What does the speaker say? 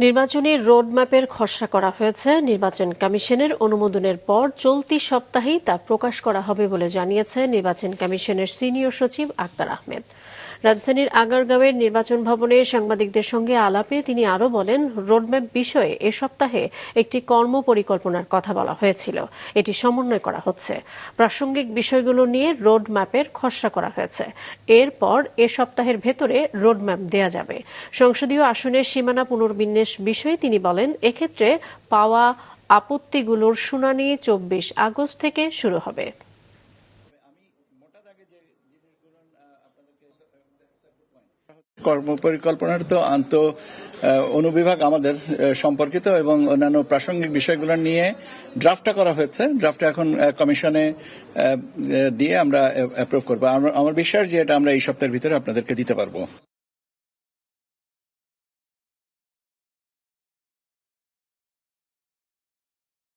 নির্বাচনী রোডম্যাপের খসড়া করা হয়েছে। নির্বাচন কমিশনের অনুমোদনের পর চলতি সপ্তাহেই তা প্রকাশ করা হবে বলে জানিয়েছে নির্বাচন কমিশনের সিনিয়র সচিব আক্তার আহমেদ। রাজধানীর আগারগাঁওয়ের নির্বাচন ভবনে সাংবাদিকদের সঙ্গে আলাপে তিনি আরও বলেন, রোডম্যাপ বিষয়ে এ সপ্তাহে একটি কর্মপরিকল্পনার কথা বলা হয়েছিল, এটি সমন্বয় করা হচ্ছে। প্রাসঙ্গিক বিষয়গুলো নিয়ে রোডম্যাপের খসড়া করা হয়েছে। এরপর এ সপ্তাহের ভেতরে রোডম্যাপ দেয়া যাবে। সংসদীয় আসনের সীমানা পুনর্বিন্যাস বিষয়ে তিনি বলেন, এক্ষেত্রে পাওয়া আপত্তিগুলোর শুনানি 24 আগস্ট থেকে শুরু হবে। কর্মপরিকল্পনার তো অনুবিভাগ আমাদের সম্পর্কিত এবং অন্যান্য প্রাসঙ্গিক বিষয়গুলো নিয়ে ড্রাফটটা করা হয়েছে। ড্রাফটটা এখন কমিশনে দিয়ে আমরা অ্যাপ্রুভ করবো। আমার বিশ্বাস যে এটা আমরা এই সপ্তাহের ভিতরে আপনাদেরকে দিতে পারবো।